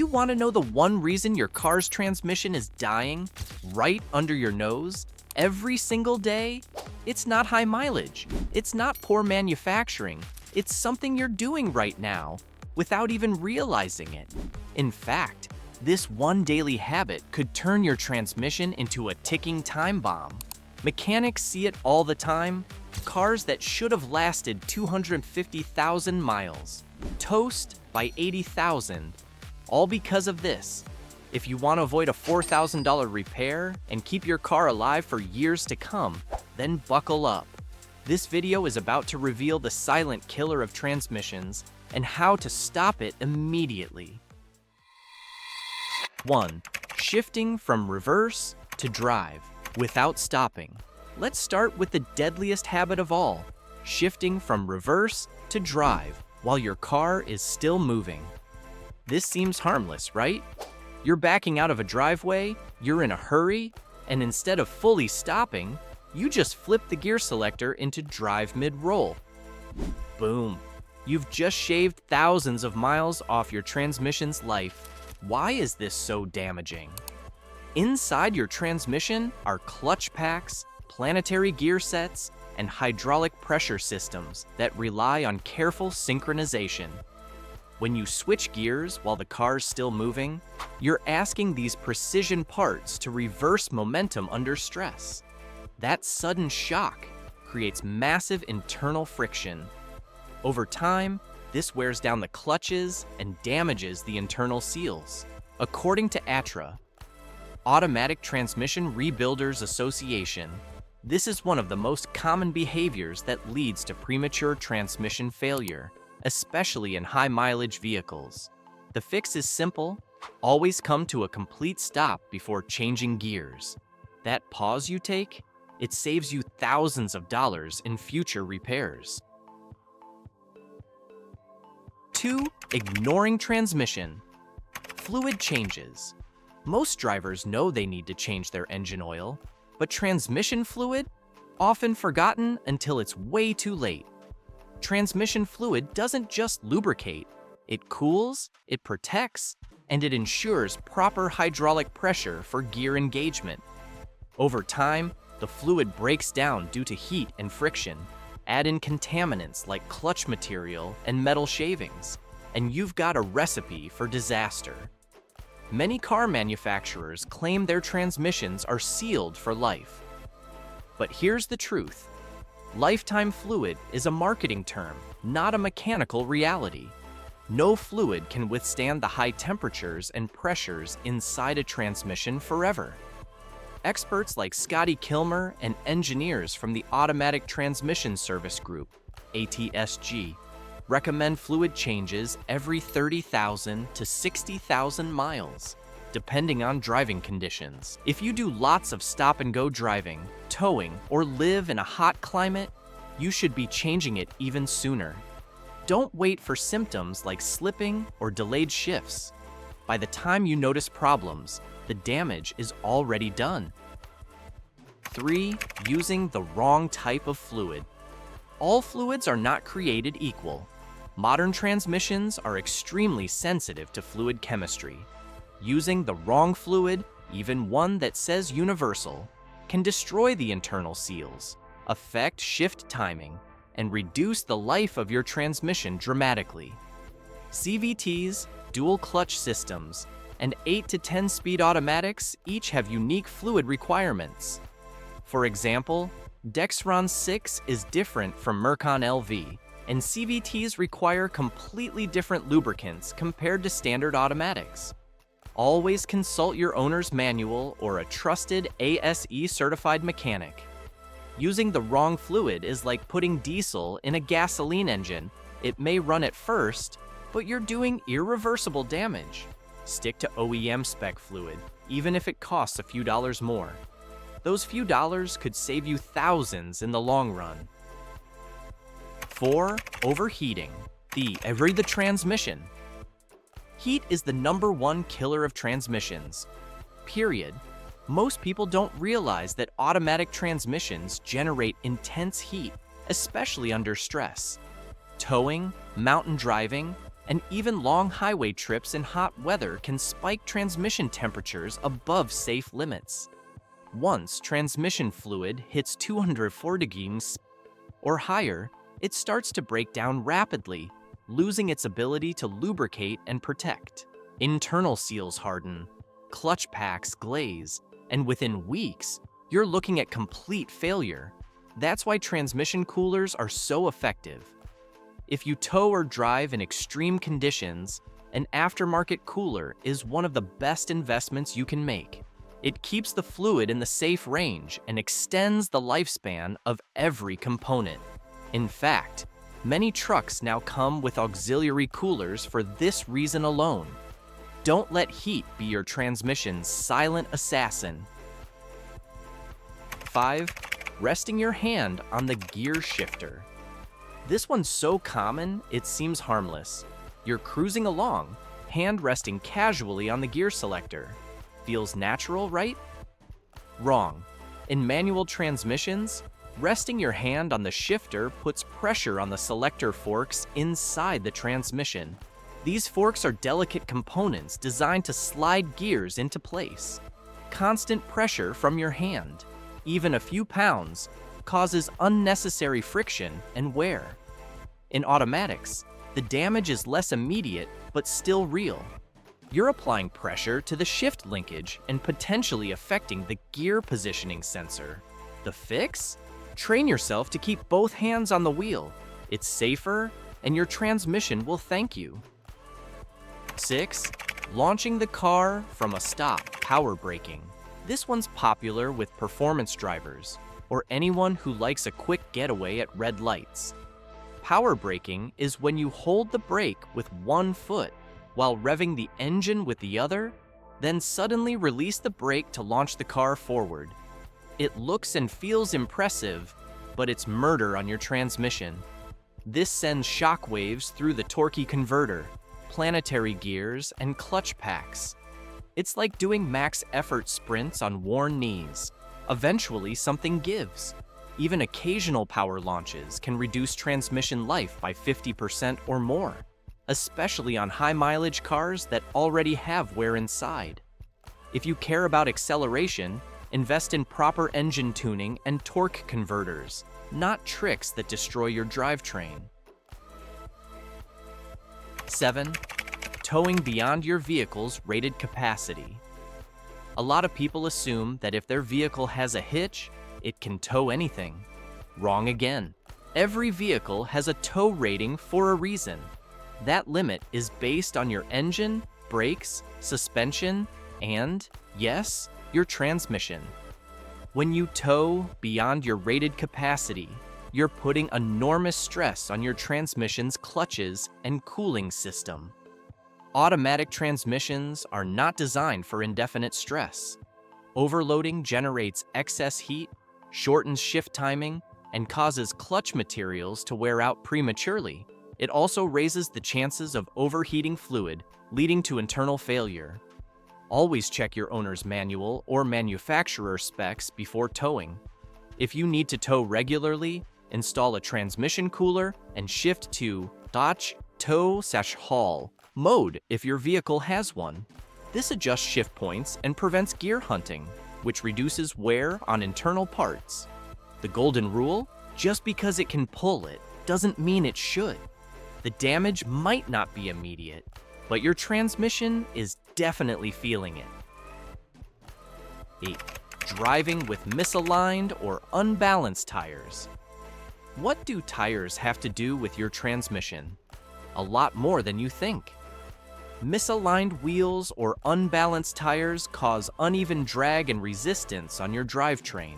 you want to know the one reason your car's transmission is dying right under your nose every single day? It's not high mileage. It's not poor manufacturing. It's something you're doing right now without even realizing it. In fact, this one daily habit could turn your transmission into a ticking time bomb. Mechanics see it all the time. Cars that should have lasted 250,000 miles toast by 80,000, all because of this. If you want to avoid a $4,000 repair and keep your car alive for years to come, then buckle up. This video is about to reveal the silent killer of transmissions and how to stop it immediately. 1. Shifting from reverse to drive without stopping. Let's start with the deadliest habit of all, shifting from reverse to drive while your car is still moving. This seems harmless, right? You're backing out of a driveway, you're in a hurry, and instead of fully stopping, you just flip the gear selector into drive mid-roll. Boom. You've just shaved thousands of miles off your transmission's life. Why is this so damaging? Inside your transmission are clutch packs, planetary gear sets, and hydraulic pressure systems that rely on careful synchronization. When you switch gears while the car's still moving, you're asking these precision parts to reverse momentum under stress. That sudden shock creates massive internal friction. Over time, this wears down the clutches and damages the internal seals. According to ATRA, Automatic Transmission Rebuilders Association, this is one of the most common behaviors that leads to premature transmission failure, especially in high-mileage vehicles. The fix is simple: always come to a complete stop before changing gears. That pause you take, it saves you thousands of dollars in future repairs. 2. Ignoring transmission. Fluid changes. Most drivers know they need to change their engine oil, but transmission fluid? Often forgotten until it's way too late. Transmission fluid doesn't just lubricate. It cools, it protects, and it ensures proper hydraulic pressure for gear engagement. Over time, the fluid breaks down due to heat and friction. Add in contaminants like clutch material and metal shavings, and you've got a recipe for disaster. Many car manufacturers claim their transmissions are sealed for life. But here's the truth. Lifetime fluid is a marketing term, not a mechanical reality. No fluid can withstand the high temperatures and pressures inside a transmission forever. Experts like Scotty Kilmer and engineers from the Automatic Transmission Service Group, ATSG, recommend fluid changes every 30,000 to 60,000 miles, depending on driving conditions. If you do lots of stop-and-go driving, towing, or live in a hot climate, you should be changing it even sooner. Don't wait for symptoms like slipping or delayed shifts. By the time you notice problems, the damage is already done. 3. Using the wrong type of fluid. All fluids are not created equal. Modern transmissions are extremely sensitive to fluid chemistry. Using the wrong fluid, even one that says universal, can destroy the internal seals, affect shift timing, and reduce the life of your transmission dramatically. CVTs, dual clutch systems, and 8 to 10 speed automatics each have unique fluid requirements. For example, Dexron 6 is different from Mercon LV, and CVTs require completely different lubricants compared to standard automatics. Always consult your owner's manual or a trusted ASE-certified mechanic. Using the wrong fluid is like putting diesel in a gasoline engine. It may run at first, but you're doing irreversible damage. Stick to OEM spec fluid, even if it costs a few dollars more. Those few dollars could save you thousands in the long run. 4. Overheating. The transmission. Heat is the #1 killer of transmissions. Period. Most people don't realize that automatic transmissions generate intense heat, especially under stress. Towing, mountain driving, And even long highway trips in hot weather can spike transmission temperatures above safe limits. Once transmission fluid hits 204 degrees or higher, it starts to break down rapidly, losing its ability to lubricate and protect. Internal seals harden, clutch packs glaze, and within weeks, you're looking at complete failure. That's why transmission coolers are so effective. If you tow or drive in extreme conditions, an aftermarket cooler is one of the best investments you can make. It keeps the fluid in the safe range and extends the lifespan of every component. In fact, many trucks now come with auxiliary coolers for this reason alone. Don't let heat be your transmission's silent assassin. 5. Resting your hand on the gear shifter. This one's so common, it seems harmless. You're cruising along, hand resting casually on the gear selector. Feels natural, right? Wrong. In manual transmissions, resting your hand on the shifter puts pressure on the selector forks inside the transmission. These forks are delicate components designed to slide gears into place. Constant pressure from your hand, even a few pounds, causes unnecessary friction and wear. In automatics, the damage is less immediate but still real. You're applying pressure to the shift linkage and potentially affecting the gear positioning sensor. The fix? Train yourself to keep both hands on the wheel. It's safer, and your transmission will thank you. 6. Launching the car from a stop, power braking. This one's popular with performance drivers, or anyone who likes a quick getaway at red lights. Power braking is when you hold the brake with one foot while revving the engine with the other, then suddenly release the brake to launch the car forward. It looks and feels impressive, but it's murder on your transmission. This sends shockwaves through the torquey converter, planetary gears, and clutch packs. It's like doing max effort sprints on worn knees. Eventually, something gives. Even occasional power launches can reduce transmission life by 50% or more, especially on high-mileage cars that already have wear inside. If you care about acceleration, invest in proper engine tuning and torque converters, not tricks that destroy your drivetrain. 7. Towing beyond your vehicle's rated capacity. A lot of people assume that if their vehicle has a hitch, it can tow anything. Wrong again. Every vehicle has a tow rating for a reason. That limit is based on your engine, brakes, suspension, and, yes, your transmission. When you tow beyond your rated capacity, you're putting enormous stress on your transmission's clutches and cooling system. Automatic transmissions are not designed for indefinite stress. Overloading generates excess heat, shortens shift timing, and causes clutch materials to wear out prematurely. It also raises the chances of overheating fluid, leading to internal failure. Always check your owner's manual or manufacturer specs before towing. If you need to tow regularly, install a transmission cooler and shift to Dodge Tow/Haul mode if your vehicle has one. This adjusts shift points and prevents gear hunting, which reduces wear on internal parts. The golden rule: just because it can pull it doesn't mean it should. The damage might not be immediate, but your transmission is definitely feeling it. 8. Driving with misaligned or unbalanced tires. What do tires have to do with your transmission? A lot more than you think. Misaligned wheels or unbalanced tires cause uneven drag and resistance on your drivetrain.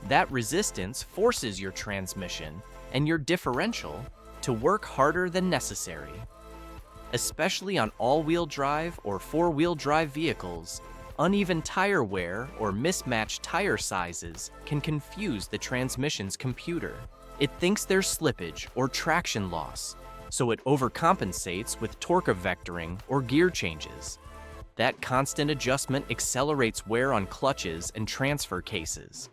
That resistance forces your transmission and your differential to work harder than necessary. Especially on all-wheel drive or four-wheel drive vehicles, uneven tire wear or mismatched tire sizes can confuse the transmission's computer. It thinks there's slippage or traction loss, so it overcompensates with torque vectoring or gear changes. That constant adjustment accelerates wear on clutches and transfer cases.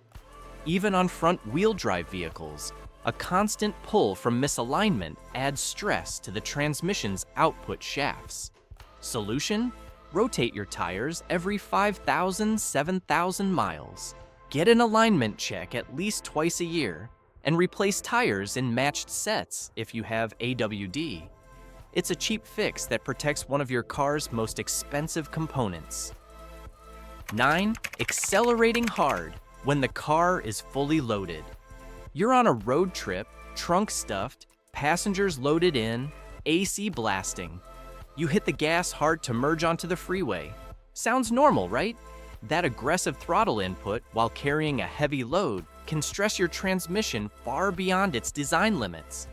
Even on front-wheel drive vehicles, A constant pull from misalignment adds stress to the transmission's output shafts. Solution? Rotate your tires every 5,000, 7,000 miles. Get an alignment check at least twice a year, and replace tires in matched sets if you have AWD. It's a cheap fix that protects one of your car's most expensive components. 9. Accelerating hard when the car is fully loaded. You're on a road trip, trunk stuffed, passengers loaded in, AC blasting. You hit the gas hard to merge onto the freeway. Sounds normal, right? That aggressive throttle input while carrying a heavy load can stress your transmission far beyond its design limits,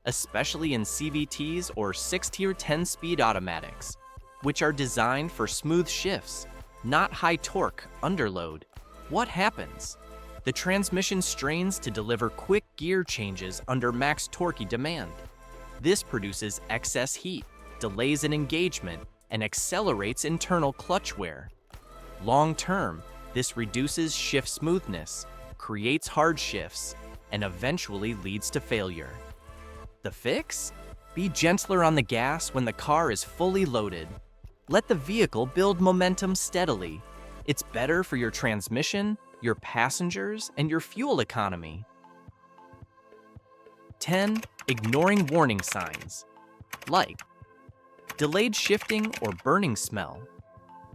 especially in CVTs or 6-tier 10-speed automatics, which are designed for smooth shifts, not high torque underload. What happens? The transmission strains to deliver quick gear changes under max torque demand. This produces excess heat, delays in engagement, and accelerates internal clutch wear. Long-term, this reduces shift smoothness, creates hard shifts, and eventually leads to failure. The fix? Be gentler on the gas when the car is fully loaded. Let the vehicle build momentum steadily. It's better for your transmission, your passengers, and your fuel economy. 10. Ignoring warning signs, like delayed shifting or burning smell.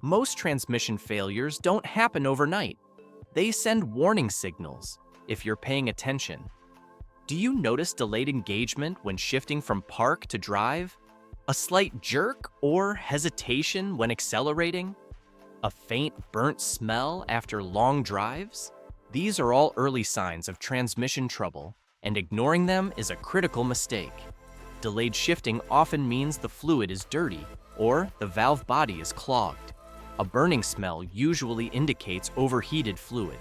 Most transmission failures don't happen overnight. They send warning signals if you're paying attention. Do you notice delayed engagement when shifting from park to drive? A slight jerk or hesitation when accelerating? A faint burnt smell after long drives? These are all early signs of transmission trouble, and ignoring them is a critical mistake. Delayed shifting often means the fluid is dirty or the valve body is clogged. A burning smell usually indicates overheated fluid.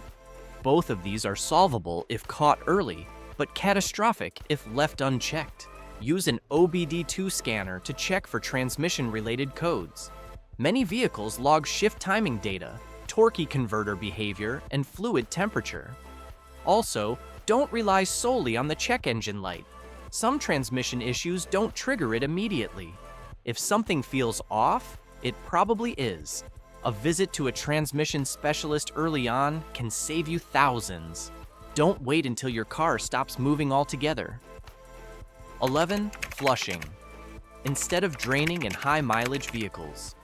Both of these are solvable if caught early, but catastrophic if left unchecked. Use an OBD2 scanner to check for transmission-related codes. Many vehicles log shift timing data, torque converter behavior, and fluid temperature. Also, don't rely solely on the check engine light. Some transmission issues don't trigger it immediately. If something feels off, it probably is. A visit to a transmission specialist early on can save you thousands. Don't wait until your car stops moving altogether. 11. Flushing, instead of draining in high-mileage vehicles.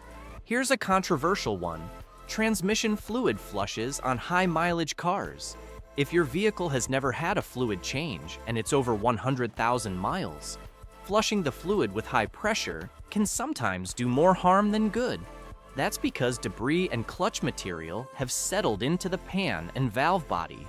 Here's a controversial one: transmission fluid flushes on high-mileage cars. If your vehicle has never had a fluid change and it's over 100,000 miles, flushing the fluid with high pressure can sometimes do more harm than good. That's because debris and clutch material have settled into the pan and valve body.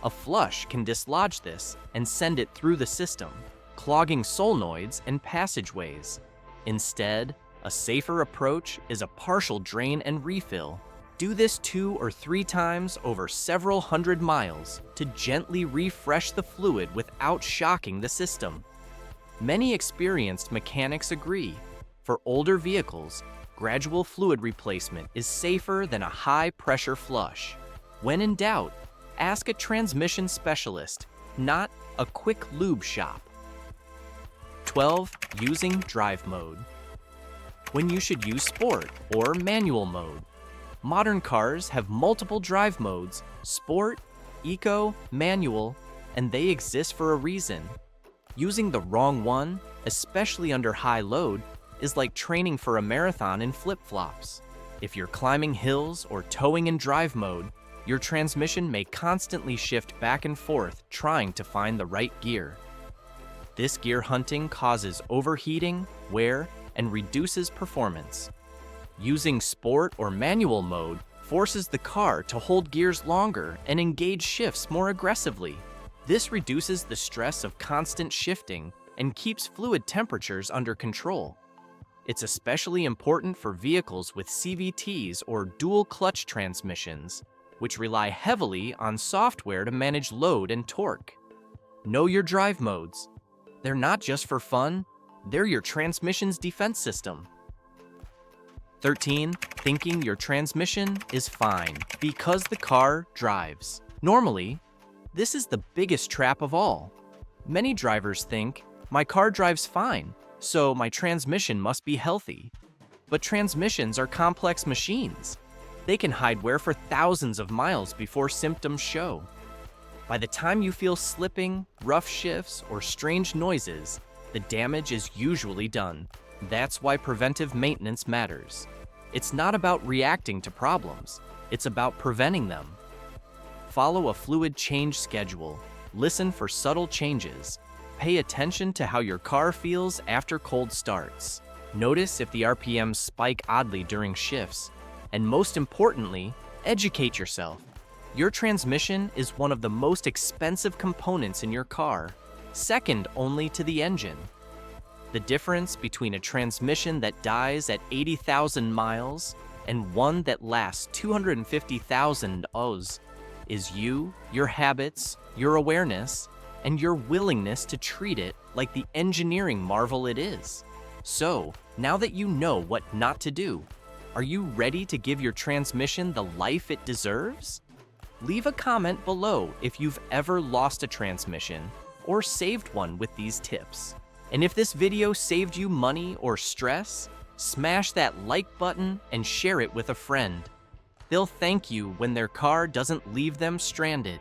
A flush can dislodge this and send it through the system, clogging solenoids and passageways. Instead, a safer approach is a partial drain and refill. Do this 2 or 3 times over several hundred miles to gently refresh the fluid without shocking the system. Many experienced mechanics agree. For older vehicles, gradual fluid replacement is safer than a high-pressure flush. When in doubt, ask a transmission specialist, not a quick lube shop. 12. Using drive mode, when you should use sport or manual mode. Modern cars have multiple drive modes: sport, eco, manual, and they exist for a reason. Using the wrong one, especially under high load, is like training for a marathon in flip-flops. If you're climbing hills or towing in drive mode, your transmission may constantly shift back and forth trying to find the right gear. This gear hunting causes overheating, wear, and reduces performance. Using sport or manual mode forces the car to hold gears longer and engage shifts more aggressively. This reduces the stress of constant shifting and keeps fluid temperatures under control. It's especially important for vehicles with CVTs or dual clutch transmissions, which rely heavily on software to manage load and torque. Know your drive modes. They're not just for fun, they're your transmission's defense system. 13. Thinking your transmission is fine because the car drives. Normally, this is the biggest trap of all. Many drivers think, my car drives fine, so my transmission must be healthy. But transmissions are complex machines. They can hide wear for thousands of miles before symptoms show. By the time you feel slipping, rough shifts, or strange noises, the damage is usually done. That's why preventive maintenance matters. It's not about reacting to problems, it's about preventing them. Follow a fluid change schedule, listen for subtle changes, pay attention to how your car feels after cold starts. Notice if the RPMs spike oddly during shifts, and most importantly, educate yourself. Your transmission is one of the most expensive components in your car, second only to the engine. The difference between a transmission that dies at 80,000 miles and one that lasts 250,000 O's is you, your habits, your awareness, and your willingness to treat it like the engineering marvel it is. So, now that you know what not to do, are you ready to give your transmission the life it deserves? Leave a comment below if you've ever lost a transmission or saved one with these tips. And if this video saved you money or stress, smash that like button and share it with a friend. They'll thank you when their car doesn't leave them stranded.